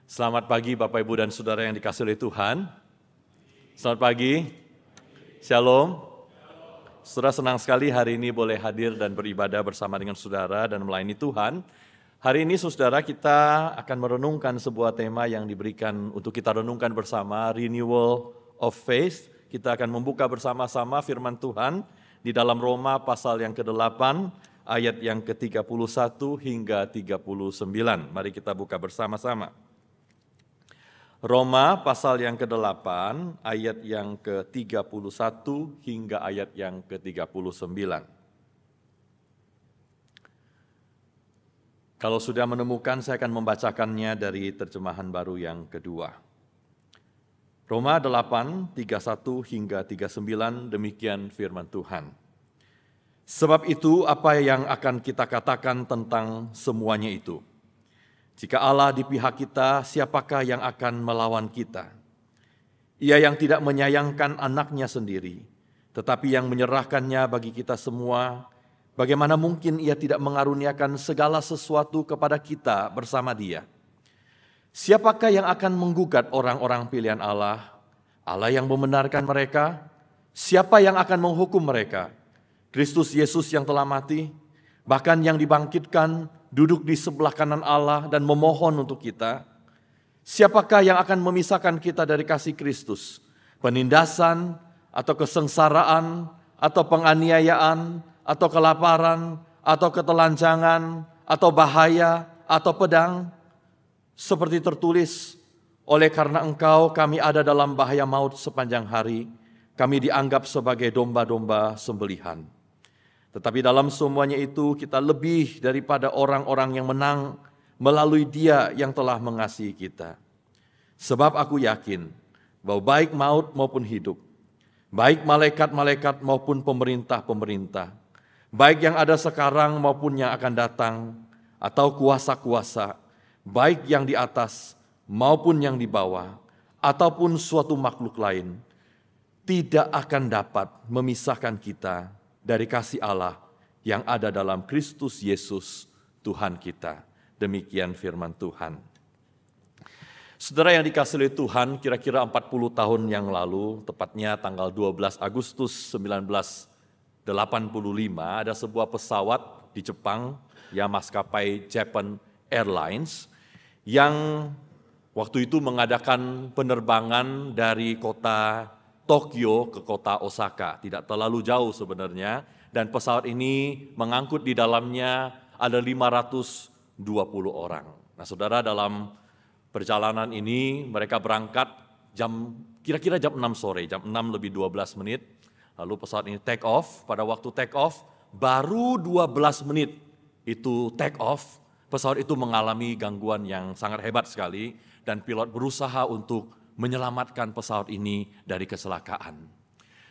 Selamat pagi Bapak Ibu dan Saudara yang dikasihi oleh Tuhan. Selamat pagi. Shalom. Saudara, senang sekali hari ini boleh hadir dan beribadah bersama dengan saudara dan melayani Tuhan. Hari ini saudara, kita akan merenungkan sebuah tema yang diberikan untuk kita renungkan bersama, Renewal of Faith. Kita akan membuka bersama-sama firman Tuhan di dalam Roma pasal yang ke-8 ayat yang ke-31 hingga 39. Mari kita buka bersama-sama. Roma pasal yang ke-8 ayat yang ke-31 hingga ayat yang ke-39. Kalau sudah menemukan, saya akan membacakannya dari terjemahan baru yang kedua. Roma 8, 31 hingga 39, demikian firman Tuhan. Sebab itu apa yang akan kita katakan tentang semuanya itu? Jika Allah di pihak kita, siapakah yang akan melawan kita? Ia yang tidak menyayangkan anaknya sendiri, tetapi yang menyerahkannya bagi kita semua, bagaimana mungkin ia tidak mengaruniakan segala sesuatu kepada kita bersama Dia? Siapakah yang akan menggugat orang-orang pilihan Allah? Allah yang membenarkan mereka? Siapa yang akan menghukum mereka? Kristus Yesus yang telah mati, bahkan yang dibangkitkan, duduk di sebelah kanan Allah dan memohon untuk kita. Siapakah yang akan memisahkan kita dari kasih Kristus? Penindasan, atau kesengsaraan, atau penganiayaan, atau kelaparan, atau ketelanjangan, atau bahaya, atau pedang? Seperti tertulis, oleh karena Engkau kami ada dalam bahaya maut sepanjang hari, kami dianggap sebagai domba-domba sembelihan. Tetapi dalam semuanya itu kita lebih daripada orang-orang yang menang melalui Dia yang telah mengasihi kita. Sebab aku yakin bahwa baik maut maupun hidup, baik malaikat-malaikat maupun pemerintah-pemerintah, baik yang ada sekarang maupun yang akan datang, atau kuasa-kuasa, baik yang di atas maupun yang di bawah, ataupun suatu makhluk lain, tidak akan dapat memisahkan kita dari kasih Allah yang ada dalam Kristus Yesus Tuhan kita. Demikian firman Tuhan. Saudara yang dikasihi oleh Tuhan, kira-kira 40 tahun yang lalu, tepatnya tanggal 12 Agustus 1985, ada sebuah pesawat di Jepang, ya maskapai Japan Airlines, yang waktu itu mengadakan penerbangan dari kota Tokyo ke kota Osaka, tidak terlalu jauh sebenarnya, dan pesawat ini mengangkut di dalamnya ada 520 orang. Nah saudara, dalam perjalanan ini mereka berangkat kira-kira jam 6 sore, jam 6 lebih 12 menit, lalu pesawat ini take off. Pada waktu take off, baru 12 menit itu take off, pesawat itu mengalami gangguan yang sangat hebat sekali, dan pilot berusaha untuk menyelamatkan pesawat ini dari kecelakaan.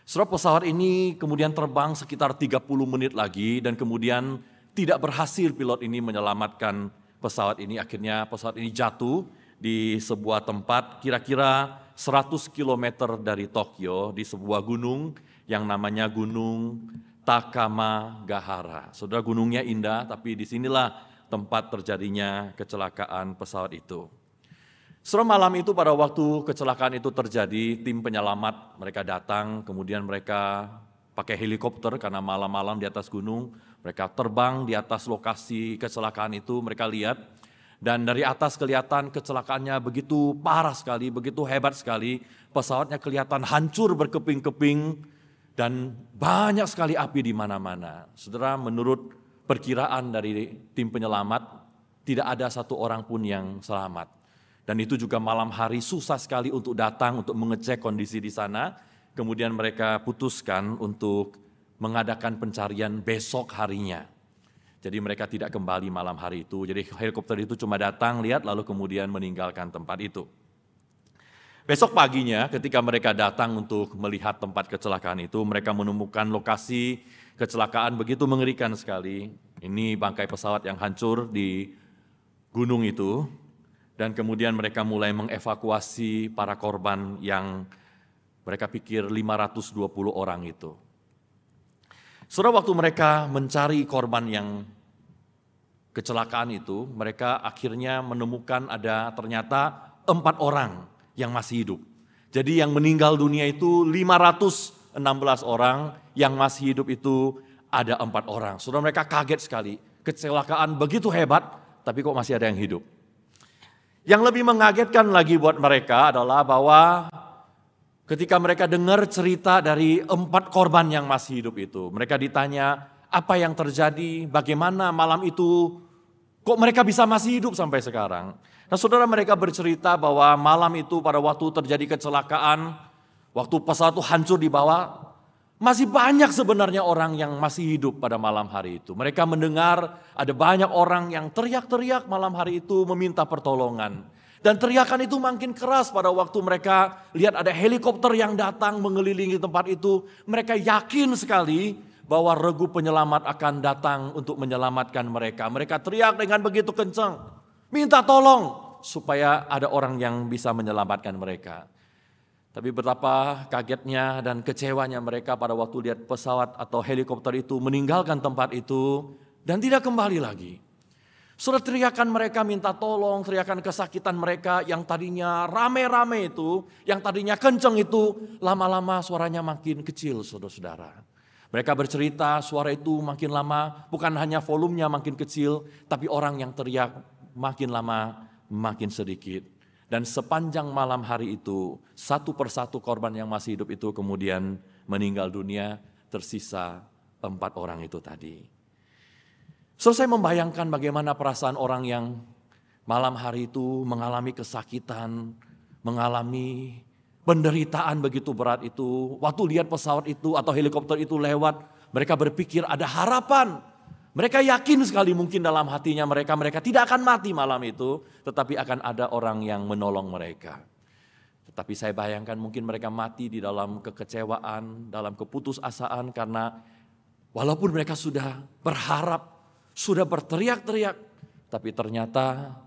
Setelah pesawat ini kemudian terbang sekitar 30 menit lagi dan kemudian tidak berhasil pilot ini menyelamatkan pesawat ini. Akhirnya pesawat ini jatuh di sebuah tempat kira-kira 100 km dari Tokyo, di sebuah gunung yang namanya Gunung Takamagahara. Saudara, gunungnya indah, tapi disinilah tempat terjadinya kecelakaan pesawat itu. Setelah malam itu, pada waktu kecelakaan itu terjadi, tim penyelamat mereka datang, kemudian mereka pakai helikopter karena malam-malam di atas gunung, mereka terbang di atas lokasi kecelakaan itu, mereka lihat, dan dari atas kelihatan kecelakaannya begitu parah sekali, begitu hebat sekali, pesawatnya kelihatan hancur berkeping-keping, dan banyak sekali api di mana-mana. Saudara, menurut perkiraan dari tim penyelamat, tidak ada satu orang pun yang selamat. Dan itu juga malam hari susah sekali untuk datang, untuk mengecek kondisi di sana. Kemudian mereka putuskan untuk mengadakan pencarian besok harinya. Jadi mereka tidak kembali malam hari itu. Jadi helikopter itu cuma datang, lihat, lalu kemudian meninggalkan tempat itu. Besok paginya ketika mereka datang untuk melihat tempat kecelakaan itu, mereka menemukan lokasi kecelakaan begitu mengerikan sekali. Ini bangkai pesawat yang hancur di gunung itu. Dan kemudian mereka mulai mengevakuasi para korban yang mereka pikir 520 orang itu. Saudara, waktu mereka mencari korban yang kecelakaan itu, mereka akhirnya menemukan ada ternyata 4 orang yang masih hidup. Jadi yang meninggal dunia itu 516 orang, yang masih hidup itu ada 4 orang. Saudara, mereka kaget sekali. Kecelakaan begitu hebat, tapi kok masih ada yang hidup. Yang lebih mengagetkan lagi buat mereka adalah bahwa ketika mereka dengar cerita dari 4 korban yang masih hidup itu, mereka ditanya apa yang terjadi, bagaimana malam itu, kok mereka bisa masih hidup sampai sekarang. Nah saudara, mereka bercerita bahwa malam itu pada waktu terjadi kecelakaan, waktu pesawat itu hancur di bawah, masih banyak sebenarnya orang yang masih hidup pada malam hari itu. Mereka mendengar ada banyak orang yang teriak-teriak malam hari itu meminta pertolongan. Dan teriakan itu makin keras pada waktu mereka lihat ada helikopter yang datang mengelilingi tempat itu. Mereka yakin sekali bahwa regu penyelamat akan datang untuk menyelamatkan mereka. Mereka teriak dengan begitu kencang, minta tolong supaya ada orang yang bisa menyelamatkan mereka. Tapi betapa kagetnya dan kecewanya mereka pada waktu lihat pesawat atau helikopter itu meninggalkan tempat itu dan tidak kembali lagi. Sudah teriakan mereka minta tolong, teriakan kesakitan mereka yang tadinya rame-rame itu, yang tadinya kenceng itu, lama-lama suaranya makin kecil, saudara-saudara. Mereka bercerita suara itu makin lama, bukan hanya volumenya makin kecil, tapi orang yang teriak makin lama makin sedikit. Dan sepanjang malam hari itu, satu persatu korban yang masih hidup itu kemudian meninggal dunia, tersisa 4 orang itu tadi. Saya membayangkan bagaimana perasaan orang yang malam hari itu mengalami kesakitan, mengalami penderitaan begitu berat itu. Waktu lihat pesawat itu atau helikopter itu lewat, mereka berpikir ada harapan. Mereka yakin sekali mungkin dalam hatinya mereka tidak akan mati malam itu, tetapi akan ada orang yang menolong mereka. Tetapi saya bayangkan mungkin mereka mati di dalam kekecewaan, dalam keputusasaan karena walaupun mereka sudah berharap, sudah berteriak-teriak, tapi ternyata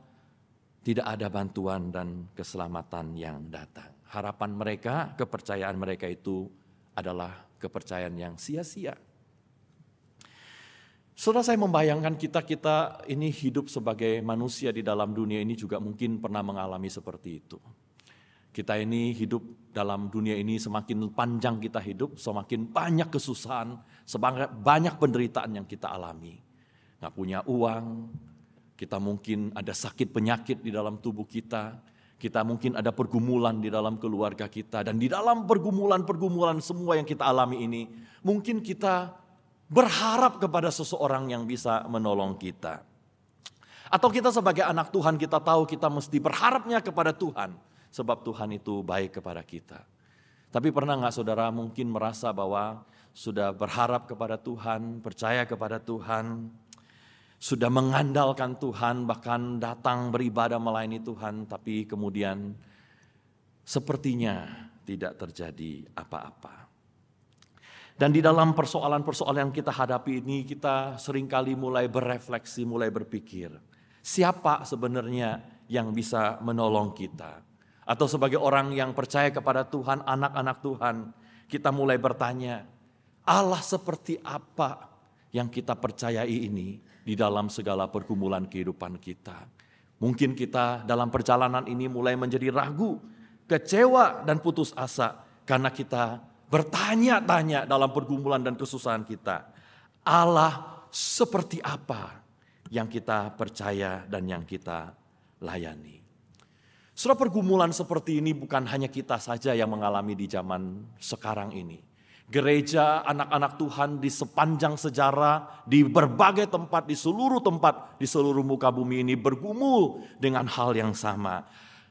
tidak ada bantuan dan keselamatan yang datang. Harapan mereka, kepercayaan mereka itu adalah kepercayaan yang sia-sia. Saudara, saya membayangkan kita ini hidup sebagai manusia di dalam dunia ini juga mungkin pernah mengalami seperti itu. Kita ini hidup dalam dunia ini, semakin panjang kita hidup, semakin banyak kesusahan, semakin banyak penderitaan yang kita alami. Nggak punya uang, kita mungkin ada sakit penyakit di dalam tubuh kita mungkin ada pergumulan di dalam keluarga kita, dan di dalam pergumulan semua yang kita alami ini, mungkin kita berharap kepada seseorang yang bisa menolong kita. Atau kita sebagai anak Tuhan, kita tahu kita mesti berharapnya kepada Tuhan, sebab Tuhan itu baik kepada kita. Tapi pernah nggak saudara mungkin merasa bahwa sudah berharap kepada Tuhan, percaya kepada Tuhan, sudah mengandalkan Tuhan, bahkan datang beribadah melayani Tuhan, tapi kemudian sepertinya tidak terjadi apa-apa. Dan di dalam persoalan-persoalan yang kita hadapi ini, kita seringkali mulai berefleksi, mulai berpikir, siapa sebenarnya yang bisa menolong kita? Atau sebagai orang yang percaya kepada Tuhan, anak-anak Tuhan, kita mulai bertanya, Allah seperti apa yang kita percayai ini di dalam segala pergumulan kehidupan kita. Mungkin kita dalam perjalanan ini mulai menjadi ragu, kecewa dan putus asa karena kita bertanya-tanya dalam pergumulan dan kesusahan kita. Allah seperti apa yang kita percaya dan yang kita layani. Saudara, pergumulan seperti ini bukan hanya kita saja yang mengalami di zaman sekarang ini. Gereja, anak-anak Tuhan di sepanjang sejarah, di berbagai tempat, di seluruh muka bumi ini bergumul dengan hal yang sama.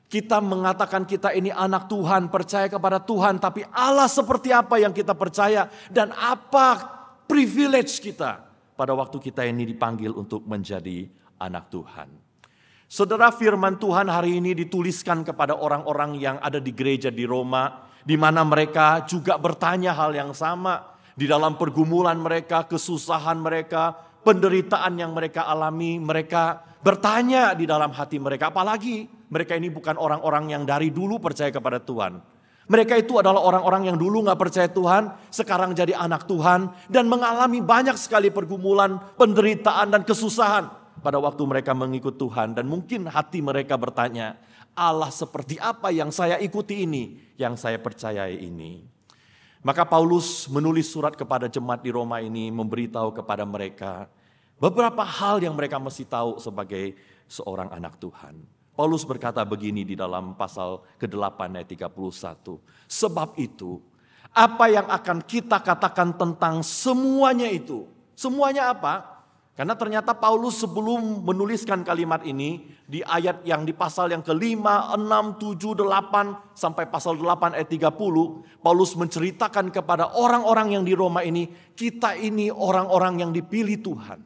Kita mengatakan kita ini anak Tuhan, percaya kepada Tuhan, tapi Allah seperti apa yang kita percaya dan apa privilege kita pada waktu kita ini dipanggil untuk menjadi anak Tuhan. Saudara, firman Tuhan hari ini dituliskan kepada orang-orang yang ada di gereja di Roma, di mana mereka juga bertanya hal yang sama. Di dalam pergumulan mereka, kesusahan mereka, penderitaan yang mereka alami, mereka bertanya di dalam hati mereka. Apalagi mereka ini bukan orang-orang yang dari dulu percaya kepada Tuhan. Mereka itu adalah orang-orang yang dulu gak percaya Tuhan, sekarang jadi anak Tuhan, dan mengalami banyak sekali pergumulan, penderitaan dan kesusahan. pada waktu mereka mengikut Tuhan. Dan mungkin hati mereka bertanya, Allah seperti apa yang saya ikuti ini, yang saya percayai ini. Maka Paulus menulis surat kepada jemaat di Roma ini, memberitahu kepada mereka beberapa hal yang mereka mesti tahu sebagai seorang anak Tuhan. Paulus berkata begini di dalam pasal ke-8 ayat 31. Sebab itu, apa yang akan kita katakan tentang semuanya itu? Semuanya apa? Karena ternyata Paulus sebelum menuliskan kalimat ini, di ayat yang di pasal yang ke-5, 6, 7, 8, sampai pasal 8 ayat 30, Paulus menceritakan kepada orang-orang yang di Roma ini, kita ini orang-orang yang dipilih Tuhan.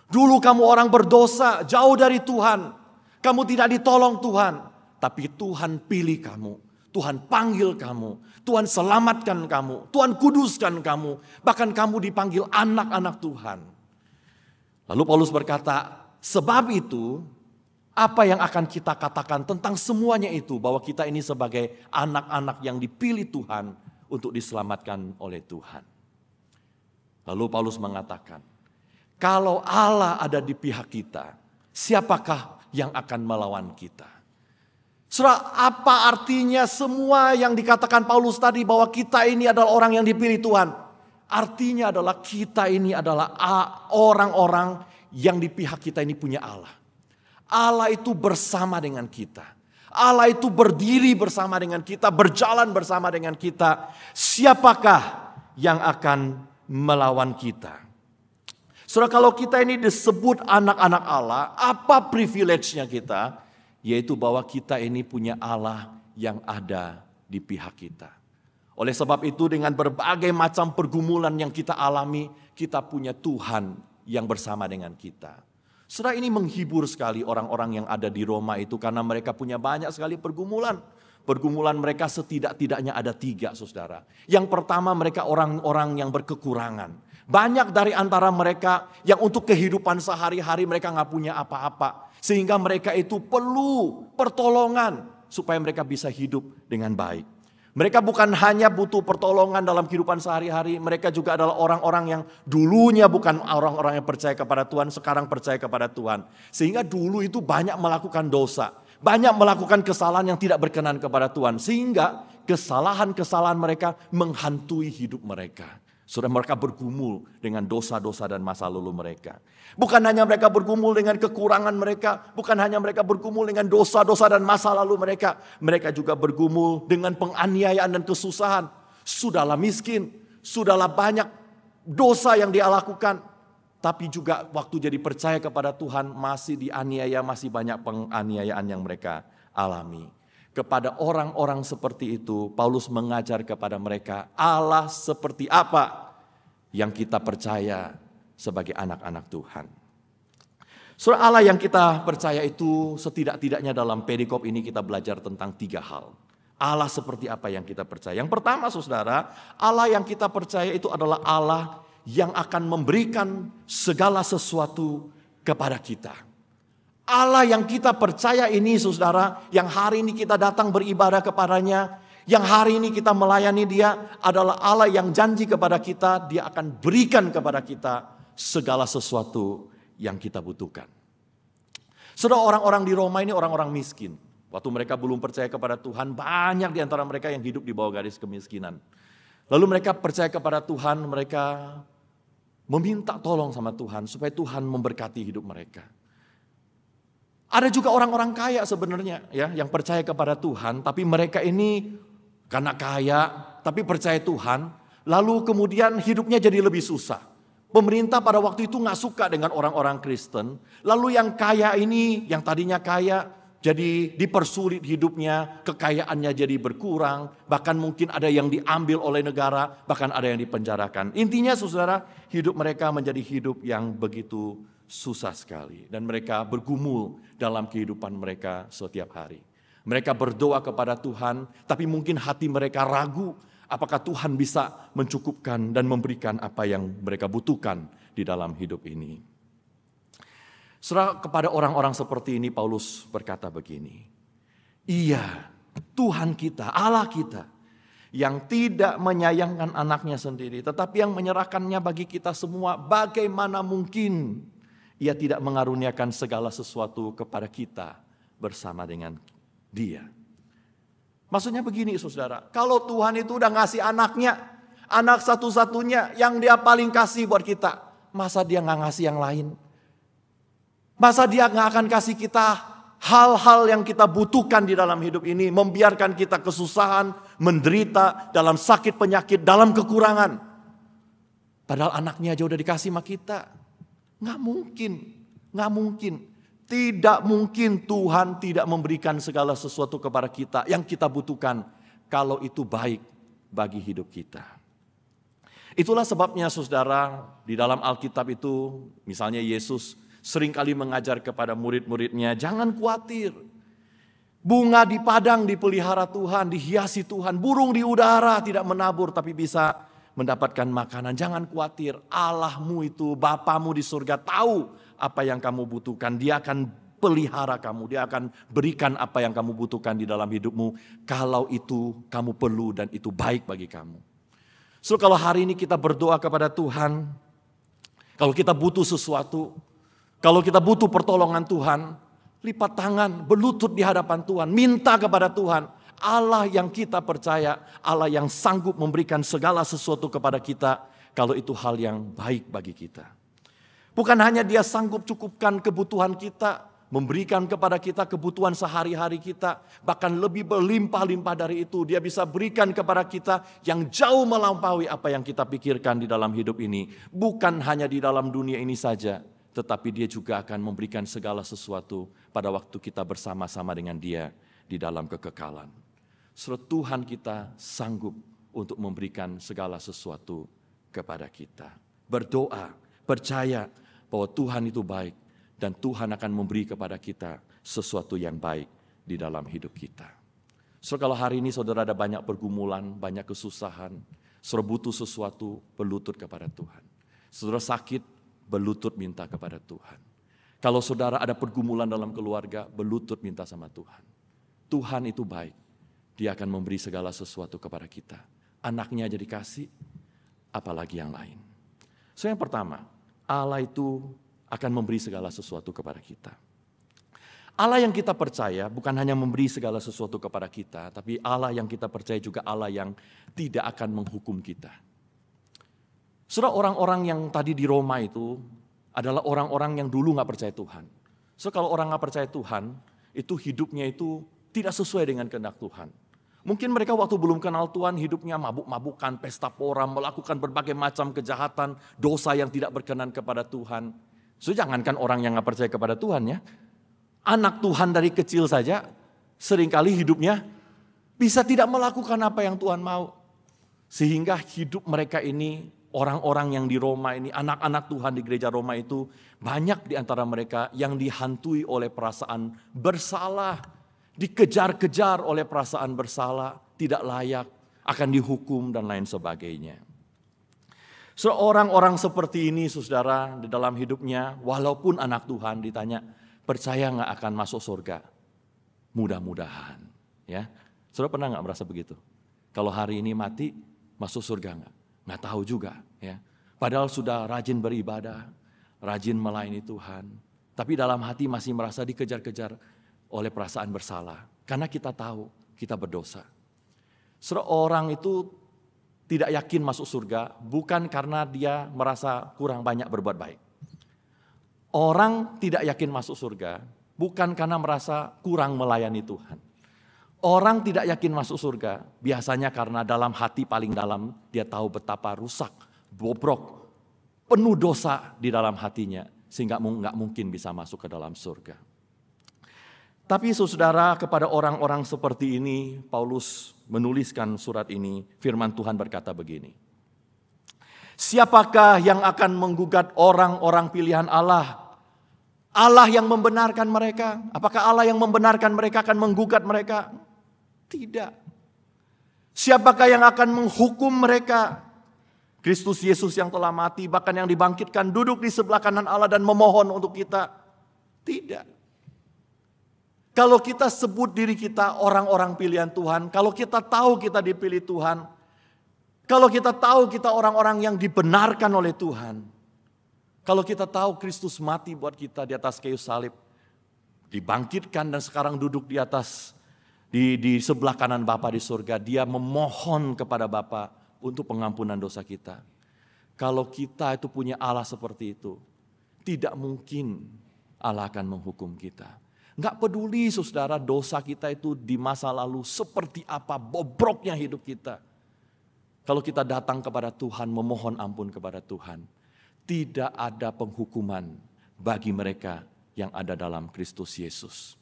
Dulu kamu orang berdosa, jauh dari Tuhan. Kamu tidak ditolong Tuhan, tapi Tuhan pilih kamu. Tuhan panggil kamu, Tuhan selamatkan kamu, Tuhan kuduskan kamu. Bahkan kamu dipanggil anak-anak Tuhan. Lalu Paulus berkata, sebab itu apa yang akan kita katakan tentang semuanya itu, bahwa kita ini sebagai anak-anak yang dipilih Tuhan untuk diselamatkan oleh Tuhan. Lalu Paulus mengatakan, kalau Allah ada di pihak kita, siapakah yang akan melawan kita? Saudara, apa artinya semua yang dikatakan Paulus tadi bahwa kita ini adalah orang yang dipilih Tuhan? Artinya adalah kita ini adalah orang-orang yang di pihak kita ini punya Allah. Allah itu bersama dengan kita. Allah itu berdiri bersama dengan kita, berjalan bersama dengan kita. Siapakah yang akan melawan kita? Saudara, kalau kita ini disebut anak-anak Allah, apa privilege-nya kita? Yaitu bahwa kita ini punya Allah yang ada di pihak kita. Oleh sebab itu dengan berbagai macam pergumulan yang kita alami, kita punya Tuhan yang bersama dengan kita. Saudara, ini menghibur sekali orang-orang yang ada di Roma itu karena mereka punya banyak sekali pergumulan. Pergumulan mereka setidak-tidaknya ada 3, saudara. Yang pertama, mereka orang-orang yang berkekurangan. Banyak dari antara mereka yang untuk kehidupan sehari-hari mereka nggak punya apa-apa. Sehingga mereka itu perlu pertolongan supaya mereka bisa hidup dengan baik. Mereka bukan hanya butuh pertolongan dalam kehidupan sehari-hari. Mereka juga adalah orang-orang yang dulunya bukan orang-orang yang percaya kepada Tuhan, sekarang percaya kepada Tuhan. Sehingga dulu itu banyak melakukan dosa. Banyak melakukan kesalahan yang tidak berkenan kepada Tuhan. Sehingga kesalahan-kesalahan mereka menghantui hidup mereka. Sudah mereka bergumul dengan dosa-dosa dan masa lalu mereka. Bukan hanya mereka bergumul dengan kekurangan mereka. Bukan hanya mereka bergumul dengan dosa-dosa dan masa lalu mereka. Mereka juga bergumul dengan penganiayaan dan kesusahan. Sudahlah miskin. Sudahlah banyak dosa yang dia lakukan. Tapi juga waktu jadi percaya kepada Tuhan masih dianiaya, masih banyak penganiayaan yang mereka alami. Kepada orang-orang seperti itu, Paulus mengajar kepada mereka Allah seperti apa yang kita percaya sebagai anak-anak Tuhan. Surah Allah yang kita percaya itu setidak-tidaknya dalam perikop ini kita belajar tentang 3 hal. Allah seperti apa yang kita percaya. Yang pertama, saudara, Allah yang kita percaya itu adalah Allah yang akan memberikan segala sesuatu kepada kita. Allah yang kita percaya ini, saudara, yang hari ini kita datang beribadah kepadanya, yang hari ini kita melayani dia, adalah Allah yang janji kepada kita, dia akan berikan kepada kita segala sesuatu yang kita butuhkan. Saudara, orang-orang di Roma ini orang-orang miskin. Waktu mereka belum percaya kepada Tuhan, banyak di antara mereka yang hidup di bawah garis kemiskinan. Lalu mereka percaya kepada Tuhan, mereka meminta tolong sama Tuhan supaya Tuhan memberkati hidup mereka. Ada juga orang-orang kaya sebenarnya ya yang percaya kepada Tuhan, tapi mereka ini karena kaya tapi percaya Tuhan, lalu kemudian hidupnya jadi lebih susah. Pemerintah pada waktu itu nggak suka dengan orang-orang Kristen, lalu yang kaya ini, yang tadinya kaya jadi dipersulit hidupnya, kekayaannya jadi berkurang, bahkan mungkin ada yang diambil oleh negara, bahkan ada yang dipenjarakan. Intinya saudara, hidup mereka menjadi hidup yang begitu susah sekali. Dan mereka bergumul dalam kehidupan mereka setiap hari. Mereka berdoa kepada Tuhan, tapi mungkin hati mereka ragu apakah Tuhan bisa mencukupkan dan memberikan apa yang mereka butuhkan di dalam hidup ini. Saudara, kepada orang-orang seperti ini Paulus berkata begini, iya, Tuhan kita, Allah kita, yang tidak menyayangkan anaknya sendiri, tetapi yang menyerahkannya bagi kita semua, bagaimana mungkin Ia tidak mengaruniakan segala sesuatu kepada kita bersama dengan Dia. Maksudnya begini saudara, kalau Tuhan itu udah ngasih anaknya, anak satu-satunya yang Dia paling kasih buat kita, masa Dia gak ngasih yang lain? Masa Dia gak akan kasih kita hal-hal yang kita butuhkan di dalam hidup ini, membiarkan kita kesusahan, menderita, dalam sakit penyakit, dalam kekurangan. Padahal anaknya aja udah dikasih sama kita. Gak mungkin. Tidak mungkin Tuhan tidak memberikan segala sesuatu kepada kita yang kita butuhkan kalau itu baik bagi hidup kita. Itulah sebabnya saudara, di dalam Alkitab itu misalnya Yesus seringkali mengajar kepada murid-muridnya, jangan khawatir. Bunga di padang dipelihara Tuhan, dihiasi Tuhan. Burung di udara tidak menabur tapi bisa mendapatkan makanan. Jangan khawatir, Allahmu itu, Bapamu di surga tahu apa yang kamu butuhkan. Dia akan pelihara kamu, Dia akan berikan apa yang kamu butuhkan di dalam hidupmu. Kalau itu kamu perlu dan itu baik bagi kamu. So kalau hari ini kita berdoa kepada Tuhan, kalau kita butuh sesuatu, kalau kita butuh pertolongan Tuhan, lipat tangan, berlutut di hadapan Tuhan, minta kepada Tuhan. Allah yang kita percaya, Allah yang sanggup memberikan segala sesuatu kepada kita, kalau itu hal yang baik bagi kita. Bukan hanya Dia sanggup cukupkan kebutuhan kita, memberikan kepada kita kebutuhan sehari-hari kita, bahkan lebih berlimpah-limpah dari itu. Dia bisa berikan kepada kita yang jauh melampaui apa yang kita pikirkan di dalam hidup ini. Bukan hanya di dalam dunia ini saja, tetapi Dia juga akan memberikan segala sesuatu pada waktu kita bersama-sama dengan Dia di dalam kekekalan. Tuhan kita sanggup untuk memberikan segala sesuatu kepada kita. Berdoa, percaya bahwa Tuhan itu baik dan Tuhan akan memberi kepada kita sesuatu yang baik di dalam hidup kita. Kalau hari ini saudara ada banyak pergumulan, banyak kesusahan, saudara butuh sesuatu, berlutut kepada Tuhan. Saudara sakit, berlutut minta kepada Tuhan. Kalau saudara ada pergumulan dalam keluarga, berlutut minta sama Tuhan. Tuhan itu baik. Dia akan memberi segala sesuatu kepada kita. Anaknya aja dikasih, apalagi yang lain. Yang pertama, Allah itu akan memberi segala sesuatu kepada kita. Allah yang kita percaya bukan hanya memberi segala sesuatu kepada kita, tapi Allah yang kita percaya juga Allah yang tidak akan menghukum kita. Saudara, orang-orang yang tadi di Roma itu adalah orang-orang yang dulu gak percaya Tuhan. Kalau orang gak percaya Tuhan, itu hidupnya itu tidak sesuai dengan kehendak Tuhan. Mungkin mereka waktu belum kenal Tuhan hidupnya mabuk-mabukan, pesta pora, melakukan berbagai macam kejahatan, dosa yang tidak berkenan kepada Tuhan. Jangankan orang yang gak percaya kepada Tuhan ya. Anak Tuhan dari kecil saja seringkali hidupnya bisa tidak melakukan apa yang Tuhan mau. Sehingga hidup mereka ini, orang-orang yang di Roma ini, anak-anak Tuhan di gereja Roma itu, banyak di antara mereka yang dihantui oleh perasaan bersalah. Dikejar-kejar oleh perasaan bersalah, tidak layak, akan dihukum dan lain sebagainya. Orang-orang seperti ini saudara di dalam hidupnya, walaupun anak Tuhan ditanya, percaya gak akan masuk surga? Mudah-mudahan. Ya, saudara pernah gak merasa begitu? Kalau hari ini mati, masuk surga gak? Gak tahu juga. Ya. Padahal sudah rajin beribadah, rajin melayani Tuhan. Tapi dalam hati masih merasa dikejar-kejar oleh perasaan bersalah. Karena kita tahu kita berdosa. Seorang itu tidak yakin masuk surga bukan karena dia merasa kurang banyak berbuat baik. Orang tidak yakin masuk surga bukan karena merasa kurang melayani Tuhan. Orang tidak yakin masuk surga biasanya karena dalam hati paling dalam dia tahu betapa rusak, bobrok, penuh dosa di dalam hatinya. Sehingga nggak mungkin bisa masuk ke dalam surga. Tapi saudara, kepada orang-orang seperti ini, Paulus menuliskan surat ini, firman Tuhan berkata begini. Siapakah yang akan menggugat orang-orang pilihan Allah? Allah yang membenarkan mereka. Apakah Allah yang membenarkan mereka akan menggugat mereka? Tidak. Siapakah yang akan menghukum mereka? Kristus Yesus yang telah mati, bahkan yang dibangkitkan, duduk di sebelah kanan Allah dan memohon untuk kita. Tidak. Kalau kita sebut diri kita orang-orang pilihan Tuhan, kalau kita tahu kita dipilih Tuhan, kalau kita tahu kita orang-orang yang dibenarkan oleh Tuhan, Kalau kita tahu Kristus mati buat kita di atas kayu salib, dibangkitkan dan sekarang duduk di atas di sebelah kanan Bapa di surga, dia memohon kepada Bapa untuk pengampunan dosa kita. Kalau kita itu punya Allah seperti itu, tidak mungkin Allah akan menghukum kita. Enggak peduli saudara dosa kita itu di masa lalu seperti apa bobroknya hidup kita. Kalau kita datang kepada Tuhan, memohon ampun kepada Tuhan, tidak ada penghukuman bagi mereka yang ada dalam Kristus Yesus.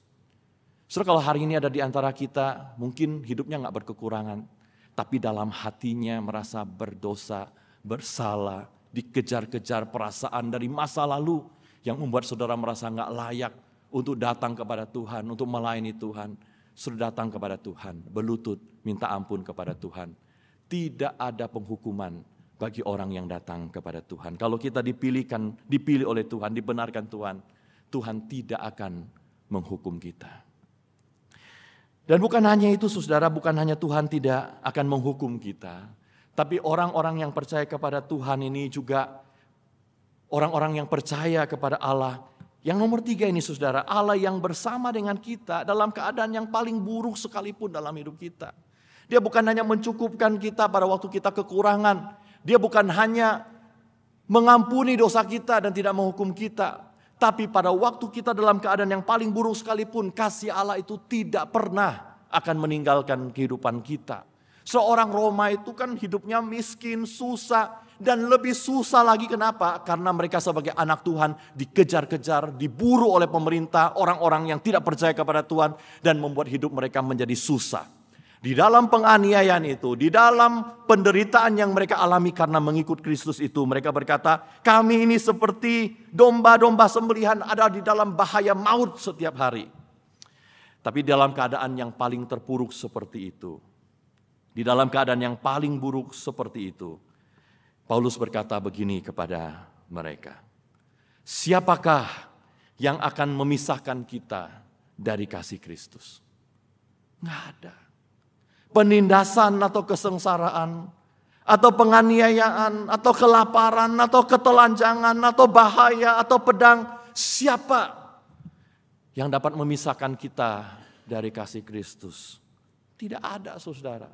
Saudara, kalau hari ini ada di antara kita, mungkin hidupnya enggak berkekurangan, tapi dalam hatinya merasa berdosa, bersalah, dikejar-kejar perasaan dari masa lalu yang membuat saudara merasa enggak layak untuk datang kepada Tuhan, untuk melayani Tuhan. Sudah datang kepada Tuhan, berlutut, minta ampun kepada Tuhan. Tidak ada penghukuman bagi orang yang datang kepada Tuhan. Kalau kita dipilih oleh Tuhan, dibenarkan Tuhan, Tuhan tidak akan menghukum kita. Dan bukan hanya itu saudara, bukan hanya Tuhan tidak akan menghukum kita, tapi orang-orang yang percaya kepada Tuhan ini juga orang-orang yang percaya kepada Allah. Yang nomor 3 ini saudara, Allah yang bersama dengan kita dalam keadaan yang paling buruk sekalipun dalam hidup kita. Dia bukan hanya mencukupkan kita pada waktu kita kekurangan. Dia bukan hanya mengampuni dosa kita dan tidak menghukum kita. Tapi pada waktu kita dalam keadaan yang paling buruk sekalipun, kasih Allah itu tidak pernah akan meninggalkan kehidupan kita. Seorang Roma itu kan hidupnya miskin, susah, dan lebih susah lagi kenapa? Karena mereka sebagai anak Tuhan dikejar-kejar, diburu oleh pemerintah, orang-orang yang tidak percaya kepada Tuhan, dan membuat hidup mereka menjadi susah. Di dalam penganiayaan itu, di dalam penderitaan yang mereka alami karena mengikut Kristus itu, mereka berkata, kami ini seperti domba-domba sembelihan ada di dalam bahaya maut setiap hari. Tapi dalam keadaan yang paling terpuruk seperti itu, di dalam keadaan yang paling buruk seperti itu, Paulus berkata begini kepada mereka, siapakah yang akan memisahkan kita dari kasih Kristus? Nggak ada. Penindasan atau kesengsaraan, atau penganiayaan, atau kelaparan, atau ketelanjangan, atau bahaya, atau pedang. Siapa yang dapat memisahkan kita dari kasih Kristus? Tidak ada saudara.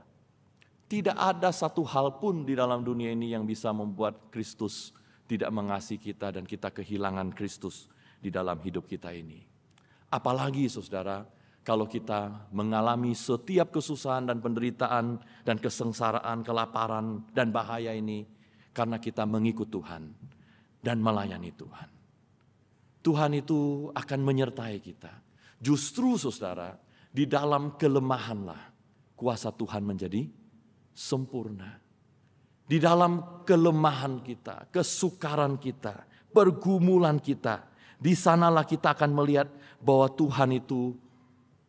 Tidak ada satu hal pun di dalam dunia ini yang bisa membuat Kristus tidak mengasihi kita dan kita kehilangan Kristus di dalam hidup kita ini. Apalagi saudara, kalau kita mengalami setiap kesusahan dan penderitaan dan kesengsaraan, kelaparan dan bahaya ini karena kita mengikut Tuhan dan melayani Tuhan. Tuhan itu akan menyertai kita. Justru saudara, di dalam kelemahanlah kuasa Tuhan menjadi sempurna. Di dalam kelemahan kita, kesukaran kita, pergumulan kita, di sanalah kita akan melihat bahwa Tuhan itu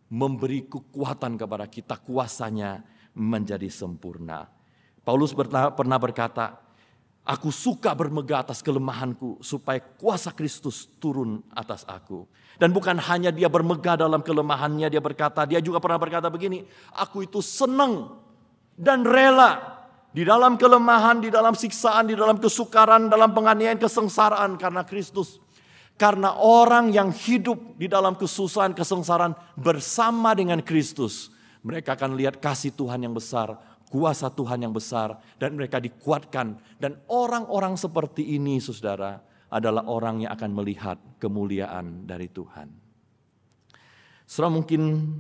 memberi kekuatan kepada kita, kuasanya menjadi sempurna. Paulus pernah berkata, aku suka bermegah atas kelemahanku supaya kuasa Kristus turun atas aku. Dan bukan hanya dia bermegah dalam kelemahannya, dia juga pernah berkata begini, aku itu senang dan rela di dalam kelemahan, di dalam siksaan, di dalam kesukaran, dalam penganiayaan, kesengsaraan karena Kristus. Karena orang yang hidup di dalam kesusahan, kesengsaraan bersama dengan Kristus, mereka akan lihat kasih Tuhan yang besar, kuasa Tuhan yang besar, dan mereka dikuatkan. Dan orang-orang seperti ini, saudara, adalah orang yang akan melihat kemuliaan dari Tuhan. Saudara, mungkin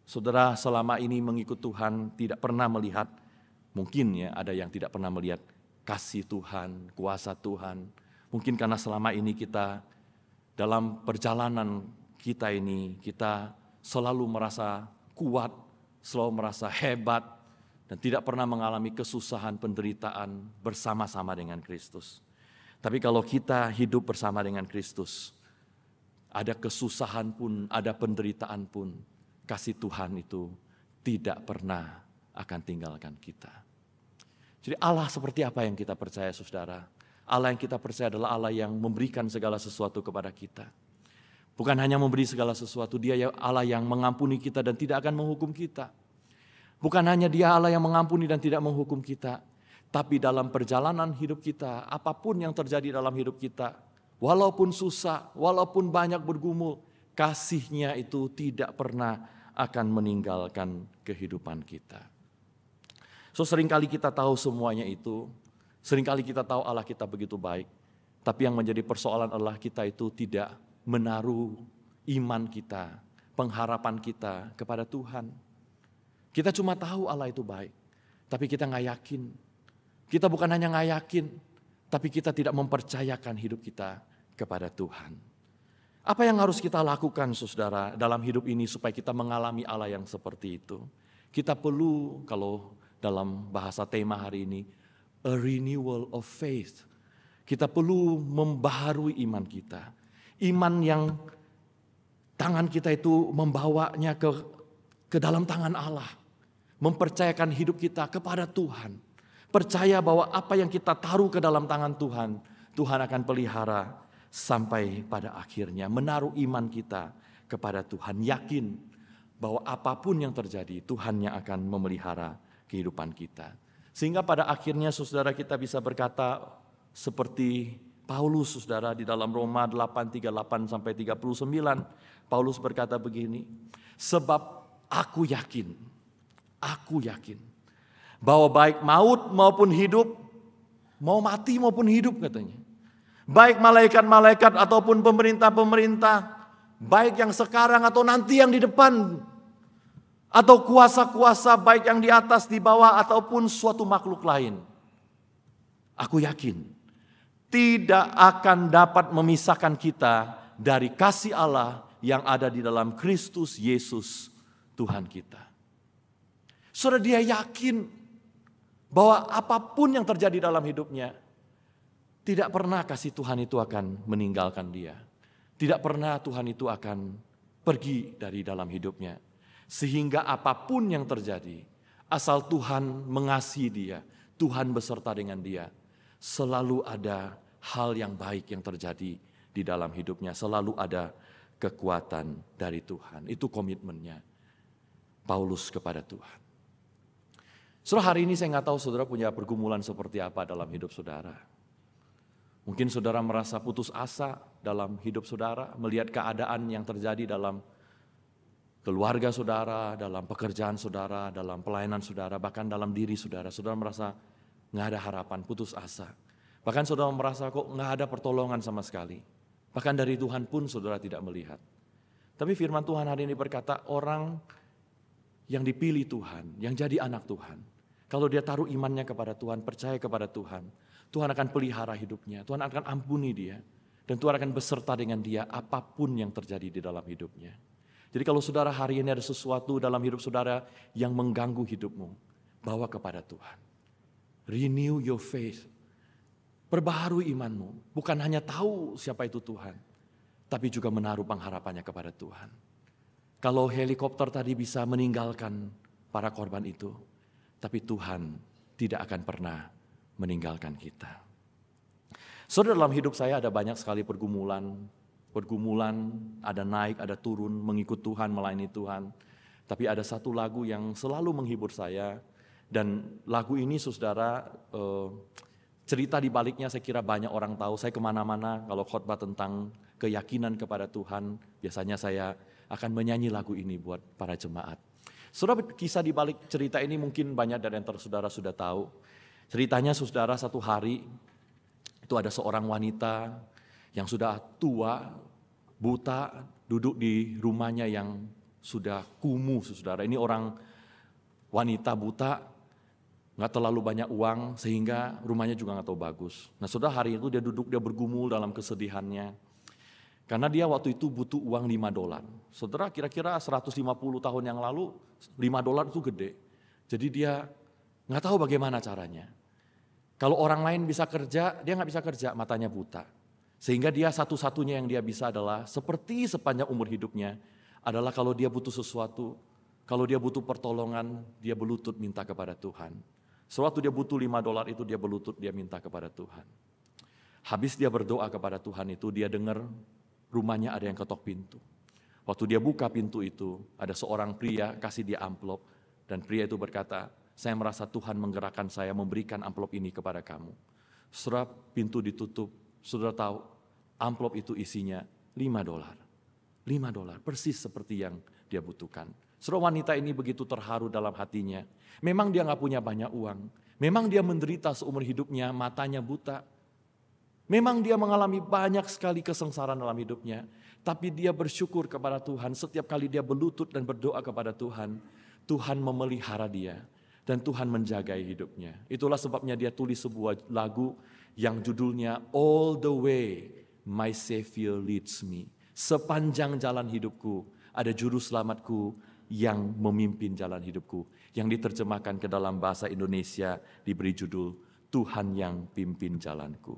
saudara selama ini mengikut Tuhan tidak pernah melihat, mungkin ya ada yang tidak pernah melihat kasih Tuhan, kuasa Tuhan. Mungkin karena selama ini kita dalam perjalanan kita ini, kita selalu merasa kuat, selalu merasa hebat, dan tidak pernah mengalami kesusahan, penderitaan bersama-sama dengan Kristus. Tapi kalau kita hidup bersama dengan Kristus, ada kesusahan pun, ada penderitaan pun, kasih Tuhan itu tidak pernah akan tinggalkan kita. Jadi Allah seperti apa yang kita percaya saudara? Allah yang kita percaya adalah Allah yang memberikan segala sesuatu kepada kita. Bukan hanya memberi segala sesuatu, Dia Allah yang mengampuni kita dan tidak akan menghukum kita. Bukan hanya Dia Allah yang mengampuni dan tidak menghukum kita, Tapi dalam perjalanan hidup kita, apapun yang terjadi dalam hidup kita, walaupun susah, walaupun banyak bergumul, kasih-Nya itu tidak pernah akan meninggalkan kehidupan kita. So seringkali kita tahu semuanya itu, seringkali kita tahu Allah kita begitu baik, tapi yang menjadi persoalan adalah kita itu tidak menaruh iman kita, pengharapan kita kepada Tuhan. Kita cuma tahu Allah itu baik, tapi kita nggak yakin. Kita bukan hanya nggak yakin, tapi kita tidak mempercayakan hidup kita kepada Tuhan. Apa yang harus kita lakukan, saudara, dalam hidup ini supaya kita mengalami Allah yang seperti itu? Kita perlu, kalau dalam bahasa tema hari ini, a renewal of faith. Kita perlu membaharui iman kita. Iman yang tangan kita itu membawanya ke dalam tangan Allah. Mempercayakan hidup kita kepada Tuhan. Percaya bahwa apa yang kita taruh ke dalam tangan Tuhan, Tuhan akan pelihara sampai pada akhirnya. Menaruh iman kita kepada Tuhan. Yakin bahwa apapun yang terjadi, Tuhan yang akan memelihara kehidupan kita. Sehingga pada akhirnya saudara kita bisa berkata seperti Paulus, saudara, di dalam Roma 8:38-39. Paulus berkata begini, sebab aku yakin bahwa baik maut maupun hidup, mau mati maupun hidup katanya. Baik malaikat-malaikat ataupun pemerintah-pemerintah, baik yang sekarang atau nanti yang di depan, atau kuasa-kuasa baik yang di atas, di bawah, ataupun suatu makhluk lain. Aku yakin tidak akan dapat memisahkan kita dari kasih Allah yang ada di dalam Kristus Yesus Tuhan kita. Saudara, dia yakin bahwa apapun yang terjadi dalam hidupnya, tidak pernah kasih Tuhan itu akan meninggalkan dia. Tidak pernah Tuhan itu akan pergi dari dalam hidupnya. Sehingga apapun yang terjadi, asal Tuhan mengasihi dia, Tuhan beserta dengan dia, selalu ada hal yang baik yang terjadi di dalam hidupnya. Selalu ada kekuatan dari Tuhan. Itu komitmennya Paulus kepada Tuhan. Saudara, hari ini saya nggak tahu saudara punya pergumulan seperti apa dalam hidup saudara. Mungkin saudara merasa putus asa dalam hidup saudara, melihat keadaan yang terjadi dalam keluarga saudara, dalam pekerjaan saudara, dalam pelayanan saudara, bahkan dalam diri saudara. Saudara merasa nggak ada harapan, putus asa. Bahkan saudara merasa kok nggak ada pertolongan sama sekali. Bahkan dari Tuhan pun saudara tidak melihat. Tapi firman Tuhan hari ini berkata, orang yang dipilih Tuhan, yang jadi anak Tuhan, kalau dia taruh imannya kepada Tuhan, percaya kepada Tuhan, Tuhan akan pelihara hidupnya, Tuhan akan ampuni dia, dan Tuhan akan beserta dengan dia apapun yang terjadi di dalam hidupnya. Jadi kalau saudara hari ini ada sesuatu dalam hidup saudara yang mengganggu hidupmu, bawa kepada Tuhan. Renew your faith. Perbaharui imanmu. Bukan hanya tahu siapa itu Tuhan, tapi juga menaruh pengharapannya kepada Tuhan. Kalau helikopter tadi bisa meninggalkan para korban itu, tapi Tuhan tidak akan pernah meninggalkan kita. Saudara, dalam hidup saya ada banyak sekali pergumulan, ada naik, ada turun, mengikut Tuhan, melayani Tuhan. Tapi ada satu lagu yang selalu menghibur saya, dan lagu ini saudara, cerita di baliknya saya kira banyak orang tahu. Saya kemana-mana kalau khotbah tentang keyakinan kepada Tuhan, biasanya saya akan menyanyi lagu ini buat para jemaat. Saudara, kisah di balik cerita ini mungkin banyak dari antara saudara sudah tahu. Ceritanya saudara, satu hari itu ada seorang wanita yang sudah tua, buta, duduk di rumahnya yang sudah kumuh, saudara. Ini orang wanita buta, nggak terlalu banyak uang, sehingga rumahnya juga nggak tahu bagus. Nah saudara, hari itu dia duduk, dia bergumul dalam kesedihannya. Karena dia waktu itu butuh uang $5. Saudara, kira-kira 150 tahun yang lalu, $5 itu gede. Jadi dia nggak tahu bagaimana caranya. Kalau orang lain bisa kerja, dia nggak bisa kerja, matanya buta. Sehingga dia satu-satunya yang dia bisa adalah seperti sepanjang umur hidupnya adalah kalau dia butuh sesuatu, kalau dia butuh pertolongan, dia berlutut minta kepada Tuhan. Sewaktu dia butuh $5 itu dia berlutut, dia minta kepada Tuhan. Habis dia berdoa kepada Tuhan itu, dia dengar rumahnya ada yang ketok pintu. Waktu dia buka pintu itu, ada seorang pria kasih dia amplop, dan pria itu berkata, saya merasa Tuhan menggerakkan saya memberikan amplop ini kepada kamu. Saudara, pintu ditutup, saudara tahu amplop itu isinya $5. $5, persis seperti yang dia butuhkan. Saudara, wanita ini begitu terharu dalam hatinya. Memang dia gak punya banyak uang. Memang dia menderita seumur hidupnya, matanya buta. Memang dia mengalami banyak sekali kesengsaraan dalam hidupnya. Tapi dia bersyukur kepada Tuhan. Setiap kali dia berlutut dan berdoa kepada Tuhan, Tuhan memelihara dia. Dan Tuhan menjagai hidupnya. Itulah sebabnya dia tulis sebuah lagu yang judulnya All the Way My Savior Leads Me. Sepanjang jalan hidupku ada juru selamatku yang memimpin jalan hidupku. Yang diterjemahkan ke dalam bahasa Indonesia diberi judul Tuhan yang pimpin jalanku.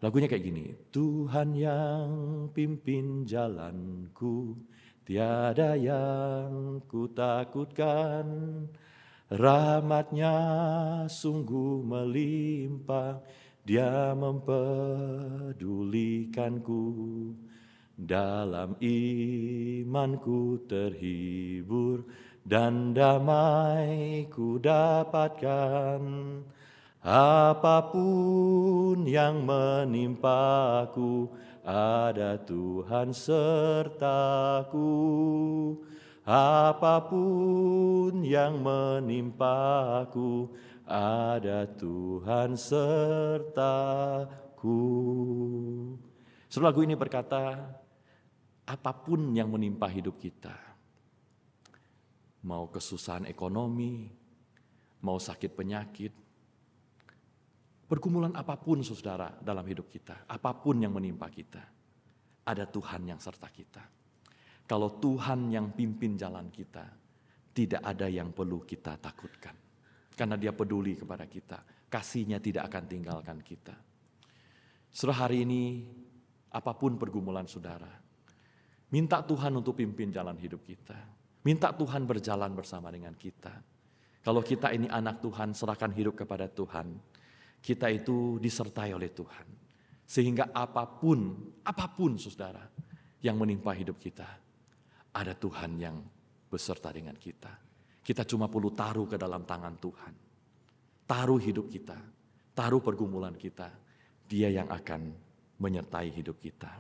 Lagunya kayak gini. Tuhan yang pimpin jalanku, tiada yang kutakutkan. Rahmat-Nya sungguh melimpah, Dia mempedulikanku. Dalam imanku terhibur dan damai ku dapatkan. Apapun yang menimpaku, ada Tuhan sertaku. Apapun yang menimpaku, ada Tuhan sertaku. Saudara, lagu ini berkata, apapun yang menimpa hidup kita, mau kesusahan ekonomi, mau sakit penyakit, pergumulan apapun saudara dalam hidup kita, apapun yang menimpa kita, ada Tuhan yang serta kita. Kalau Tuhan yang pimpin jalan kita, tidak ada yang perlu kita takutkan. Karena Dia peduli kepada kita, kasih-Nya tidak akan tinggalkan kita. Saudara, hari ini apapun pergumulan saudara, minta Tuhan untuk pimpin jalan hidup kita. Minta Tuhan berjalan bersama dengan kita. Kalau kita ini anak Tuhan, serahkan hidup kepada Tuhan. Kita itu disertai oleh Tuhan. Sehingga apapun saudara yang menimpa hidup kita, ada Tuhan yang beserta dengan kita. Kita cuma perlu taruh ke dalam tangan Tuhan. Taruh hidup kita, taruh pergumulan kita. Dia yang akan menyertai hidup kita.